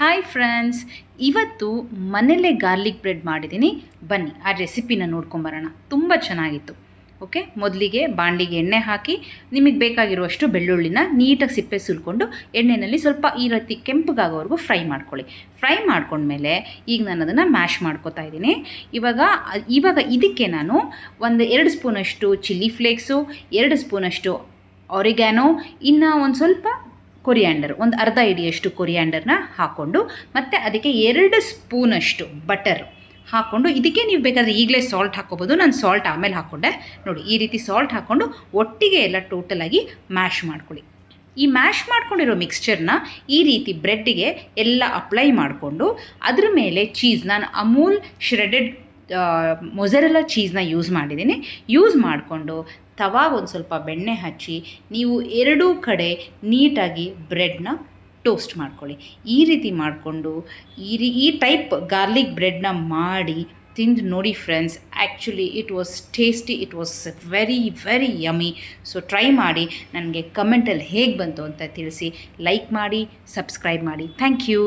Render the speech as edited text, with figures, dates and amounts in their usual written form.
Hi friends, ಇವತ್ತು ಮನೆಯಲ್ಲೇ garlic bread ಮಾಡಿದ್ದೀನಿ. ಬನ್ನಿ ಆ ರೆಸಿಪಿನ ನೋಡ್ಕೊಂಬರೋಣ. ತುಂಬ ಚೆನ್ನಾಗಿತ್ತು. ಓಕೆ, ಮೊದಲಿಗೆ ಬಾಣಲಿಗೆ ಎಣ್ಣೆ ಹಾಕಿ ನಿಮಗೆ ಬೇಕಾಗಿರುವಷ್ಟು ಬೆಳ್ಳುಳ್ಳಿನ ನೀಟಾಗಿ ಸಿಪ್ಪೆ ಸುಲ್ಕೊಂಡು ಎಣ್ಣೆಯಲ್ಲಿ ಸ್ವಲ್ಪ ಈ ರೀತಿ ಕೆಂಪಗಾಗೋವರೆಗೂ ಫ್ರೈ ಮಾಡ್ಕೊಳ್ಳಿ. ಫ್ರೈ ಮಾಡ್ಕೊಂಡ್ಮೇಲೆ ಈಗ ನಾನು ಅದನ್ನು ಮ್ಯಾಶ್ ಮಾಡ್ಕೊತಾ ಇದ್ದೀನಿ. ಇವಾಗ ಇದಕ್ಕೆ ನಾನು 2 ಸ್ಪೂನಷ್ಟು ಚಿಲ್ಲಿ ಫ್ಲೇಕ್ಸು, 2 ಸ್ಪೂನಷ್ಟು ಆರಿಗ್ಯಾನೋ, ಇನ್ನು ಒಂದು ಸ್ವಲ್ಪ ಕೊರಿಯಾಂಡರ್, ಒಂದು ಅರ್ಧ ಹಿಡಿಯಷ್ಟು ಕೊರಿಯಾಂಡರ್ನ ಹಾಕ್ಕೊಂಡು, ಮತ್ತು ಅದಕ್ಕೆ 2 ಸ್ಪೂನಷ್ಟು ಬಟರ್ ಹಾಕ್ಕೊಂಡು, ಇದಕ್ಕೆ ನೀವು ಬೇಕಾದರೆ ಈಗಲೇ ಸಾಲ್ಟ್ ಹಾಕ್ಕೋಬೋದು. ನಾನು ಸಾಲ್ಟ್ ಆಮೇಲೆ ಹಾಕ್ಕೊಂಡೆ. ನೋಡಿ, ಈ ರೀತಿ ಸಾಲ್ಟ್ ಹಾಕ್ಕೊಂಡು ಒಟ್ಟಿಗೆ ಎಲ್ಲ ಟೋಟಲಾಗಿ ಮ್ಯಾಶ್ ಮಾಡ್ಕೊಳ್ಳಿ. ಈ ಮ್ಯಾಶ್ ಮಾಡ್ಕೊಂಡಿರೋ ಮಿಕ್ಸ್ಚರ್ನ ಈ ರೀತಿ ಬ್ರೆಡ್ಡಿಗೆ ಎಲ್ಲ ಅಪ್ಲೈ ಮಾಡಿಕೊಂಡು, ಅದ್ರ ಮೇಲೆ ಚೀಸ್, ನಾನು ಅಮೂಲ್ ಶ್ರೆಡೆಡ್ ಮೊಜರೆಲ್ಲಾ ಚೀಸ್ನ ಯೂಸ್ ಮಾಡಿದ್ದೀನಿ. ಯೂಸ್ ಮಾಡಿಕೊಂಡು ತವಾಗ ಒಂದು ಸ್ವಲ್ಪ ಬೆಣ್ಣೆ ಹಚ್ಚಿ ನೀವು 2 ಕಡೆ ನೀಟಾಗಿ ಬ್ರೆಡ್ನ ಟೋಸ್ಟ್ ಮಾಡ್ಕೊಳ್ಳಿ. ಈ ರೀತಿ ಮಾಡಿಕೊಂಡು ಈ ಟೈಪ್ ಗಾರ್ಲಿಕ್ ಬ್ರೆಡ್ನ ಮಾಡಿ ತಿಂದು ನೋಡಿ friends. Actually it was tasty, it was very very yummy. So try ಮಾಡಿ, ನನಗೆ ಕಮೆಂಟಲ್ಲಿ ಹೇಗೆ ಬಂತು ಅಂತ ತಿಳಿಸಿ. ಲೈಕ್ ಮಾಡಿ, ಸಬ್ಸ್ಕ್ರೈಬ್ ಮಾಡಿ. Thank you.